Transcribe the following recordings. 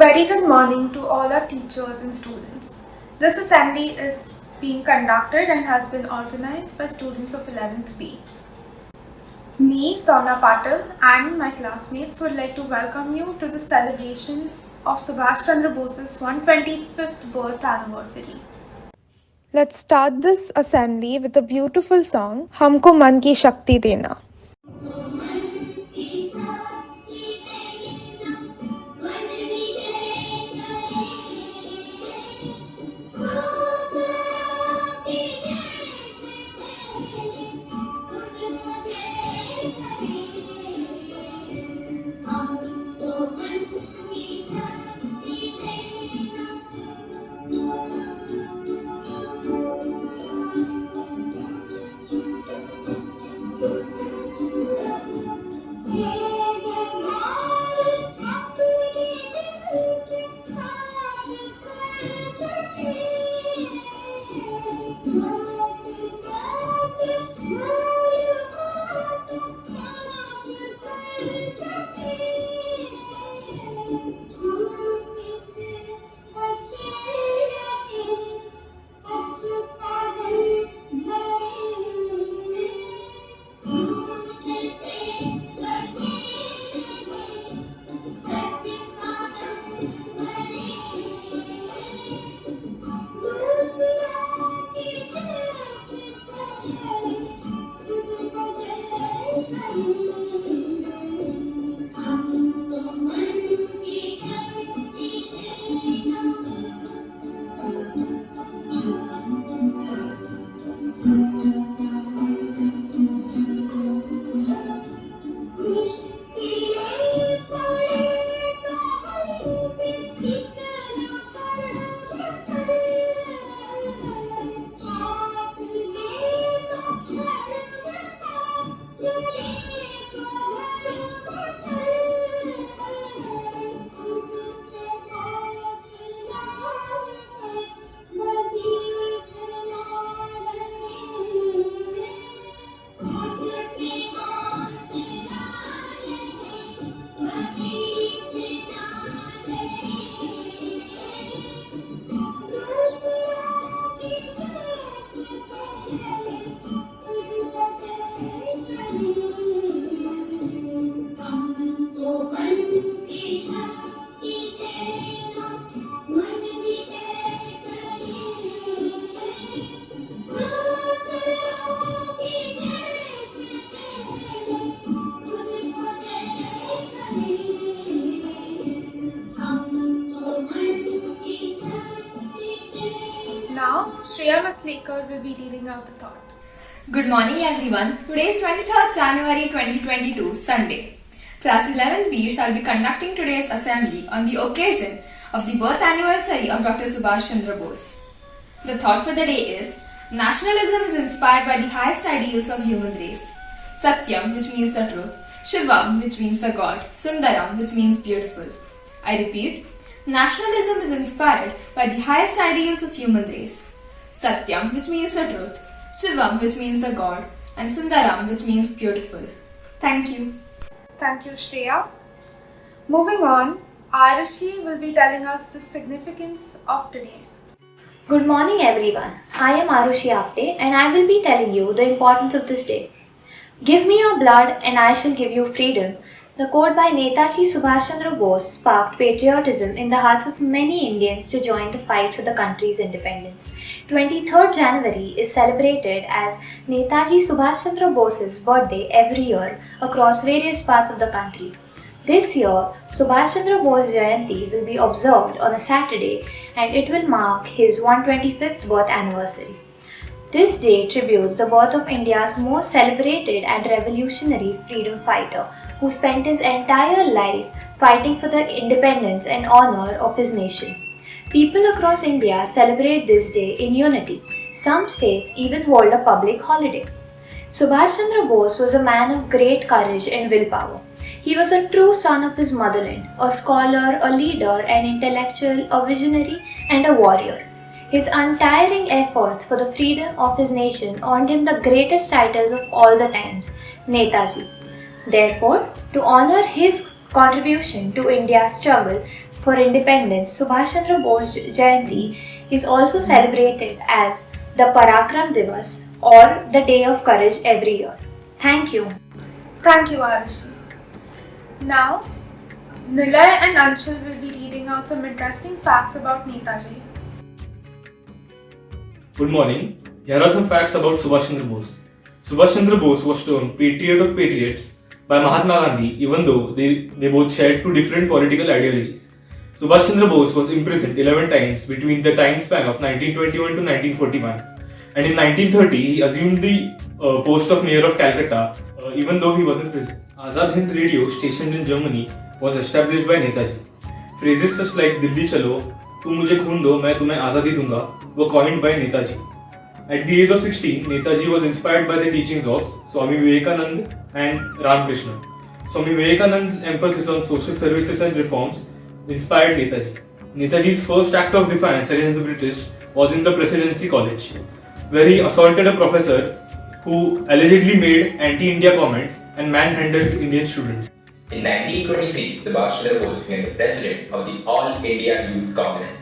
very good morning to all our teachers and students. This assembly is being conducted and has been organized by students of 11th B. Me, Sona Patil, and my classmates would like to welcome you to the celebration of Subhash Chandra Bose's 125th birth anniversary. Let's start this assembly with a beautiful song, Humko Man Ki Shakti Dena. Now, Shreya Maslekar will be reading out the thought. Good morning everyone. Today is 23rd January 2022, Sunday. Class 11B shall be conducting today's assembly on the occasion of the birth anniversary of Dr. Subhash Chandra Bose. The thought for the day is, nationalism is inspired by the highest ideals of human race. Satyam, which means the truth. Shivam, which means the God. Sundaram, which means beautiful. I repeat, nationalism is inspired by the highest ideals of human race. Satyam, which means the truth. Shivam, which means the God. And Sundaram, which means beautiful. Thank you. Thank you, Shreya. Moving on, Arushi will be telling us the significance of today. Good morning everyone. I am Arushi Apte and I will be telling you the importance of this day. Give me your blood and I shall give you freedom. The quote by Netaji Subhash Chandra Bose sparked patriotism in the hearts of many Indians to join the fight for the country's independence. 23rd January is celebrated as Netaji Subhash Chandra Bose's birthday every year across various parts of the country. This year, Subhash Chandra Bose Jayanti will be observed on a Saturday and it will mark his 125th birth anniversary. This day tributes the birth of India's most celebrated and revolutionary freedom fighter who spent his entire life fighting for the independence and honor of his nation. People across India celebrate this day in unity. Some states even hold a public holiday. Subhash Chandra Bose was a man of great courage and willpower. He was a true son of his motherland, a scholar, a leader, an intellectual, a visionary, and a warrior. His untiring efforts for the freedom of his nation earned him the greatest titles of all the times, Netaji. Therefore, to honor his contribution to India's struggle, for independence, Subhash Chandra Bose Jayanti is also celebrated as the Parakram Diwas or the Day of Courage every year. Thank you. Thank you, Arushi. Now, Nilay and Anshul will be reading out some interesting facts about Netaji. Good morning. Here are some facts about Subhash Chandra Bose. Subhash Chandra Bose was termed Patriot of Patriots by Mahatma Gandhi, even though they both shared two different political ideologies. Subhash Chandra Bose was imprisoned 11 times between the time span of 1921 to 1941, and in 1930 he assumed the post of Mayor of Calcutta, even though he was in prison. Azad Hind Radio, stationed in Germany, was established by Netaji. Phrases such like "Dilli chalo," "तुम मुझे खून दो, मैं तुम्हें आज़ादी दूंगा" were coined by Netaji. At the age of 16, Netaji was inspired by the teachings of Swami Vivekananda and Ramakrishna. Swami Vivekananda's emphasis on social services and reforms inspired Netaji. Netaji's first act of defiance against the British was in the Presidency College, where he assaulted a professor who allegedly made anti-India comments and manhandled Indian students. In 1923, Subhash Chandra Bose became the president of the All India Youth Congress,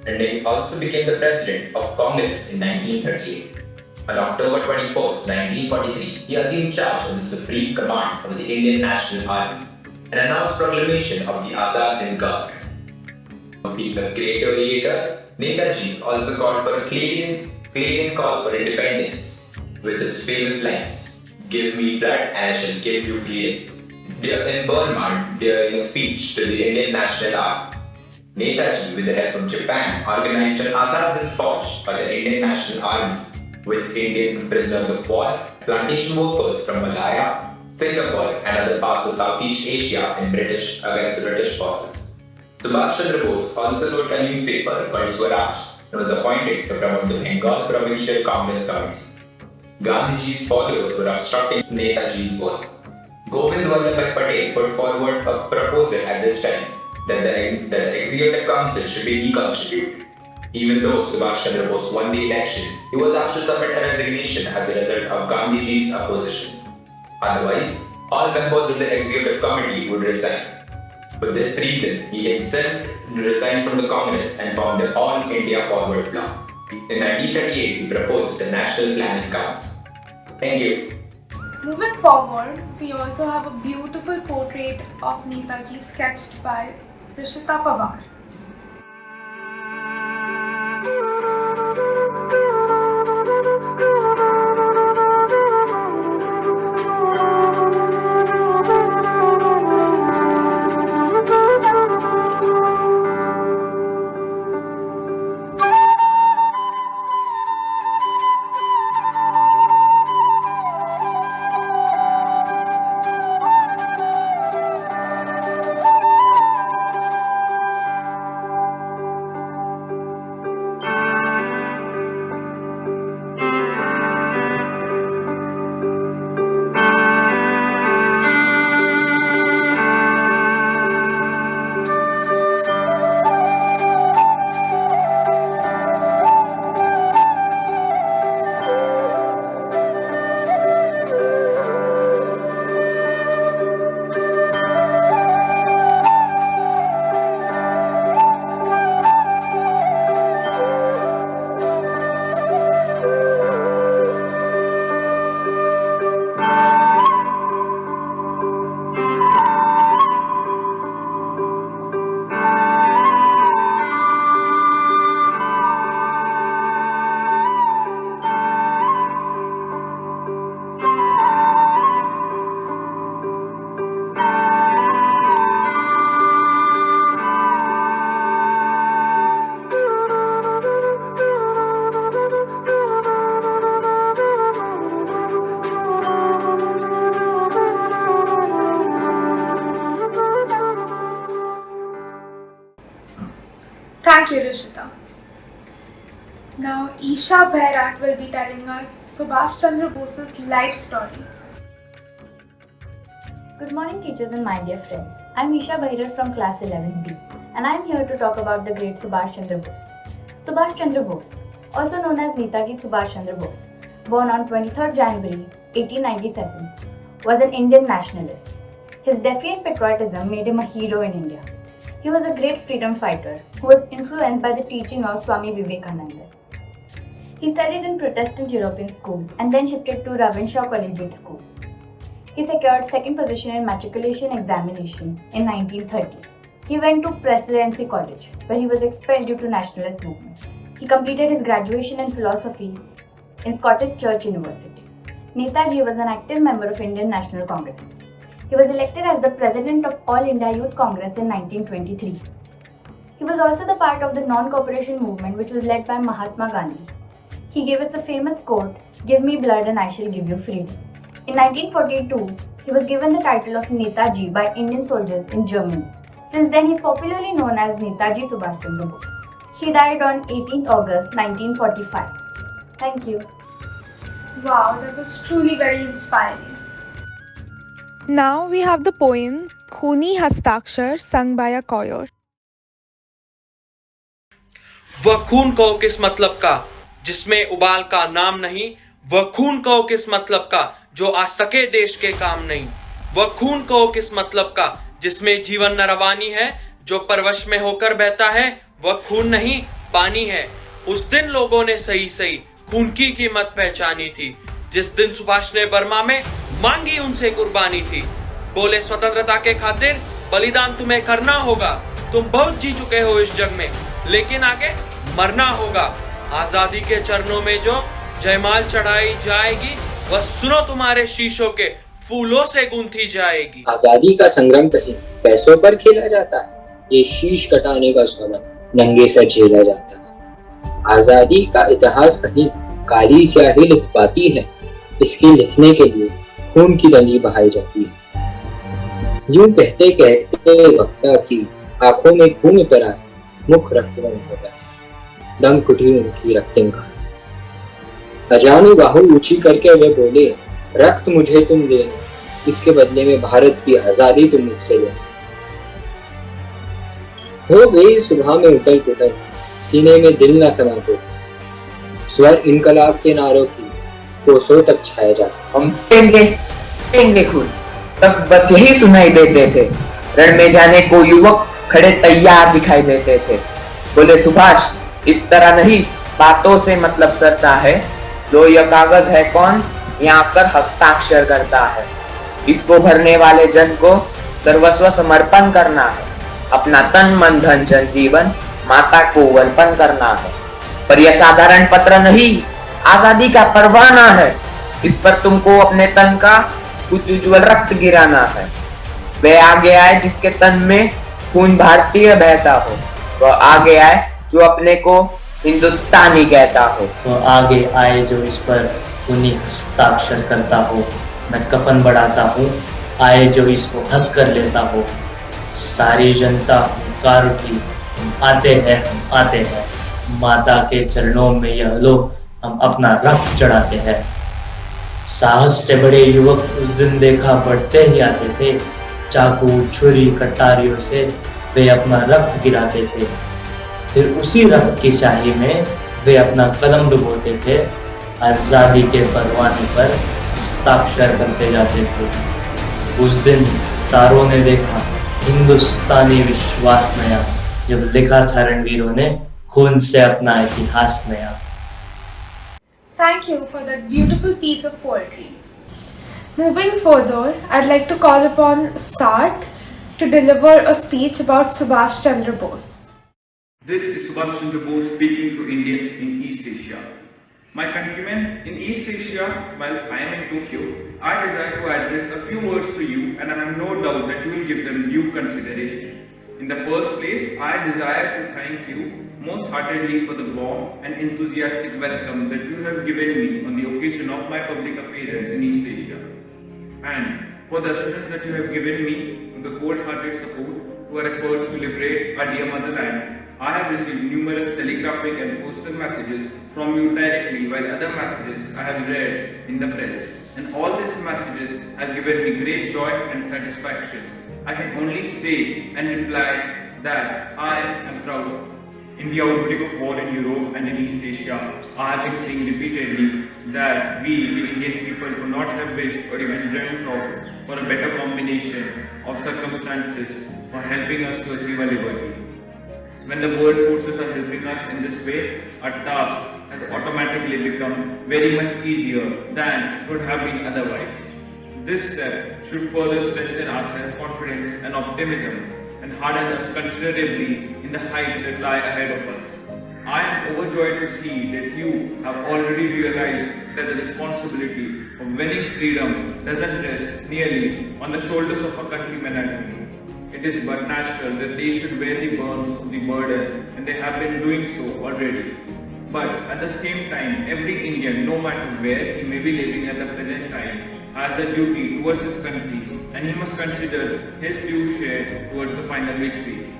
and he also became the president of Congress in 1938. On October 21, 1943, he assumed charge of the Supreme Command of the Indian National Army and announced proclamation of the Azad Hind Government. Being a great orator, Netaji also called for a clarion call for independence with his famous lines, "Give me blood and I shall give you freedom." In Burma, during a speech to the Indian National Army, Netaji, with the help of Japan, organized an Azad Hind Fauj, or the Indian National Army, with Indian prisoners of war, plantation workers from Malaya, Singapore, and other parts of Southeast Asia against the British forces. Subhash Chandra Bose also wrote a newspaper called Swaraj and was appointed to promote the Bengal Provincial Congress Committee. Gandhiji's followers were obstructing Netaji's work. Govind Vallabhbhai Patel put forward a proposal at this time that the Executive Council should be reconstituted. Even though Subhash Chandra Bose won the election, he was asked to submit a resignation as a result of Gandhiji's opposition. Otherwise, all members of the Executive Committee would resign. For this reason, he himself resigned from the Congress and formed the All India Forward Bloc. In 1938, he proposed the National Planning Council. Thank you. Moving forward, we also have a beautiful portrait of Netaji sketched by Rishita Pawar. Thank you, Rishita. Now, Isha Bhairat will be telling us Subhash Chandra Bose's life story. Good morning, teachers and my dear friends. I'm Isha Bhairat from class 11B, and I'm here to talk about the great Subhash Chandra Bose. Subhash Chandra Bose, also known as Netaji Subhash Chandra Bose, born on 23rd January 1897, was an Indian nationalist. His defiant patriotism made him a hero in India. He was a great freedom fighter who was influenced by the teaching of Swami Vivekananda. He studied in Protestant European school and then shifted to Ravenshaw Collegiate School. He secured second position in matriculation examination in 1930. He went to Presidency College, where he was expelled due to nationalist movements. He completed his graduation in philosophy in Scottish Church University. Netaji was an active member of Indian National Congress. He was elected as the president of All India Youth Congress in 1923. He was also the part of the non-cooperation movement which was led by Mahatma Gandhi. He gave us a famous quote, "Give me blood and I shall give you freedom." In 1942, he was given the title of Netaji by Indian soldiers in Germany. Since then, he is popularly known as Netaji Subhash Chandra Bose. He died on 18th August 1945. Thank you. Wow, that was truly very inspiring. Now we have the poem Khuni Hastakshar sung by a choir. वह खून कहो किस मतलब का जिसमें उबाल का नाम नहीं, वह खून कहो किस मतलब का जो आ सके देश के काम नहीं, वह खून कहो किस मतलब का जिसमें जीवन न रवानी है, जो परवश में होकर बहता है वह खून नहीं पानी है। उस दिन लोगों ने सही सही खून की कीमत पहचानी थी, जिस दिन सुभाष ने बर्मा में मांगी उनसे कुर्बानी थी। बोले स्वतंत्रता के खातिर बलिदान तुम्हें करना होगा, तुम बहुत जी चुके हो इस जग में, लेकिन आगे मरना होगा। आजादी के चरणों में जो जयमाल चढ़ाई जाएगी, वह सुनो तुम्हारे शीशों के फूलों से गूंथी जाएगी। आजादी का संग्राम कहीं पैसों पर खेला जाता है, ये शीश कटाने का सौदा नंगे सर झेला जाता है। आजादी का इतिहास कहीं काली स्याही लिख पाती है, इसके लिखने के लिए खून की दंडी बहाई जाती है। यूं कहते कहते वक्ता की आंखों में खून उतर आए, मुख रक्तवर्ण हो गया, दम कुटी उनकी रक्तिम का। अजानू बाहु ऊंची करके वे बोले, रक्त मुझे तुम देना, इसके बदले में भारत की आजादी तुम मुझसे लो। हो गई सुबह में उथल पुथल, सीने में दिल न समाते थे, स्वर इनकलाब के नारों की कोसों तक छाया जाता। हम देंगे खून, तब बस यही सुनाई देते थे। रण में जाने को युवक खड़े तैयार दिखाई देते थे। बोले सुभाष, इस तरह नहीं, बातों से मतलब सरता है। लो यह कागज है कौन, यहाँ कर हस्ताक्षर करता है। इसको भरने वाले जन को सर्वस्व समर्पण करना है, अपना तन मन धन जन जीवन माता को अर्पण करना है। पर यह साधारण पत्र नहीं, आजादी का परवाना है। इस पर तुमको अपने तन का कुछ उज्जवल रक्त गिराना है। वह आगे आए जिसके तन में खून भारतीय बहता हो, वह आगे आए जो अपने को हिंदुस्तानी कहता हो। तो आगे आए जो इस पर खूनी हस्ताक्षर करता हो। मैं कफन बढ़ाता हूँ, आए जो इसको हंस कर लेता हो। सारी जनता हुंकार उठी, हम आते हैं, हम आते हैं। माता के चरणों में यह लोग हम अपना रक्त चढ़ाते हैं। साहस से बड़े युवक उस दिन देखा बढ़ते ही आते थे। चाकू छुरी कटारियों से वे अपना रक्त गिराते थे, फिर उसी रक्त की स्याही में वे अपना कदम डुबोते थे। आजादी के परवाने पर हस्ताक्षर करते जाते थे। उस दिन तारों ने देखा हिंदुस्तानी विश्वास नया, जब लिखा था रणवीरों ने खून से अपना इतिहास नया। Thank you for that beautiful piece of poetry. Moving further, I'd like to call upon Sarth to deliver a speech about Subhash Chandra Bose. This is Subhash Chandra Bose speaking to Indians in East Asia. My countrymen, in East Asia, while I am in Tokyo, I desire to address a few words to you, and I have no doubt that you will give them due consideration. In the first place, I desire to thank you most heartedly for the warm and enthusiastic welcome that you have given me on the occasion of my public appearance in East Asia, and for the assurance that you have given me on the cold-hearted support to our efforts to liberate our dear motherland. I have received numerous telegraphic and postal messages from you directly, while other messages I have read in the press, and all these messages have given me great joy and satisfaction. I can only say and reply that I am proud of you. In the outbreak of war in Europe and in East Asia, I have been saying repeatedly that we, the Indian people, do not have wished or even dreamt of for a better combination of circumstances for helping us to achieve our liberty. When the world forces are helping us in this way, our task has automatically become very much easier than it would have been otherwise. This step should further strengthen our self-confidence and optimism and harden us considerably in the heights that lie ahead of us. I am overjoyed to see that you have already realized that the responsibility of winning freedom doesn't rest merely on the shoulders of a countryman at home. It is but natural that they should bear the burns of the burden, and they have been doing so already. But at the same time, every Indian, no matter where he may be living at the present time, has the duty towards his country, and he must consider his due share towards the final victory.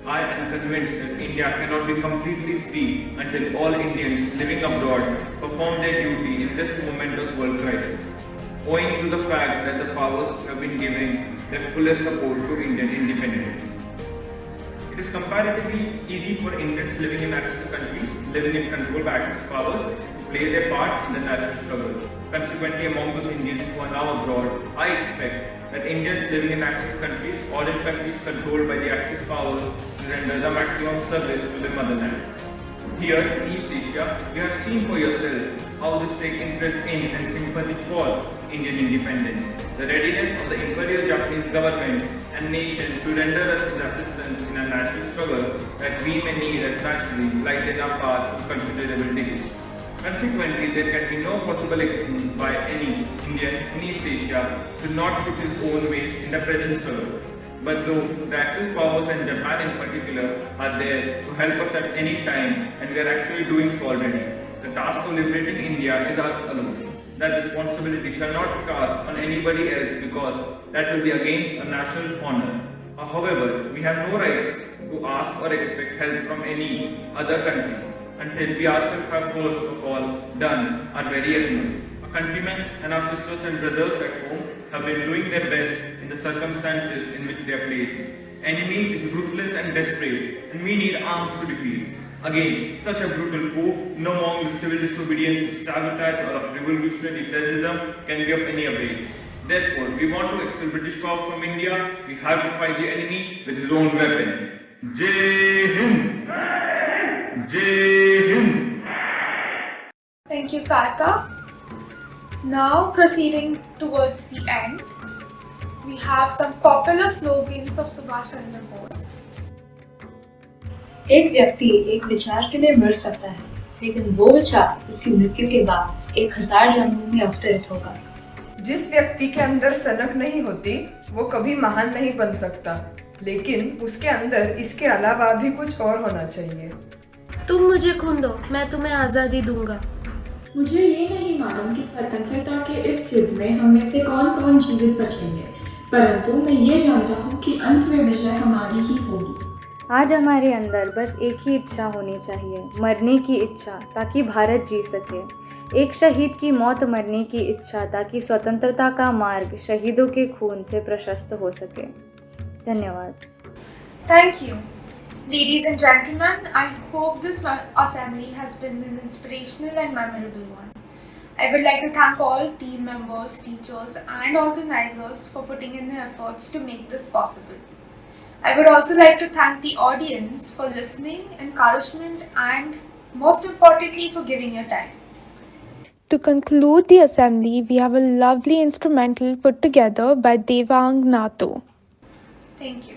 I am convinced that India cannot be completely free until all Indians living abroad perform their duty in this momentous world crisis, owing to the fact that the powers have been giving their fullest support to Indian independence. It is comparatively easy for Indians living in Axis countries, living in control by Axis powers, to play their part in the national struggle. Consequently, among those Indians who are now abroad, I expect that Indians living in Axis countries or in countries controlled by the Axis powers will render the maximum service to their motherland. Here in East Asia, you have seen for yourself how this take interest in and sympathy for Indian independence, the readiness of the Imperial Japanese government and nation to render us his assistance in a national struggle that we may need as naturally lighten our path to considerable degree. Consequently, there can be no possible excuse by any Indian in East Asia to not put his own weight in the present struggle. But though the Axis powers and Japan in particular are there to help us at any time, and we are actually doing so already, the task of liberating India is ours alone. That responsibility shall not cast on anybody else because that will be against a national honor. However, we have no rights to ask or expect help from any other country until we ourselves have first of all done our very utmost. Our countrymen and our sisters and brothers at home have been doing their best in the circumstances in which they are placed. Enemy is ruthless and desperate, and we need arms to defeat. Again, such a brutal foe, no among the civil disobedience, sabotage or of revolutionary terrorism can be of any avail. Therefore, we want to expel British powers from India, we have to fight the enemy with his own weapon. Jai Hind! Jai Hind! Thank you, Sarka. Now, proceeding towards the end, we have some popular slogans of Subhash Chandra Bose. एक व्यक्ति एक विचार के लिए मर सकता है, लेकिन वो विचार उसकी मृत्यु के बाद 1000 जन्मों में अवतरित होगा। जिस व्यक्ति के अंदर सनक नहीं होती वो कभी महान नहीं बन सकता, लेकिन उसके अंदर इसके अलावा भी कुछ और होना चाहिए। तुम मुझे खून दो, मैं तुम्हें आज़ादी दूंगा। मुझे ये नहीं मालूम कि स्वतंत्रता के इस युद्ध में हम में से कौन कौन जीवित बचेंगे, परंतु मैं ये जानता हूँ कि अंत में विजय हमारी ही होगी। आज हमारे अंदर बस एक ही इच्छा होनी चाहिए, मरने की इच्छा, ताकि भारत जी सके। एक शहीद की मौत मरने की इच्छा, ताकि स्वतंत्रता का मार्ग शहीदों के खून से प्रशस्त हो सके। धन्यवाद। Thank you. Ladies and gentlemen, I hope this assembly has been an inspirational and memorable one. I would like to thank all team members, teachers and organizers for putting in the efforts to make this possible. I would also like to thank the audience for listening, encouragement and most importantly for giving your time. To conclude the assembly, we have a lovely instrumental put together by Devang Nato. Thank you.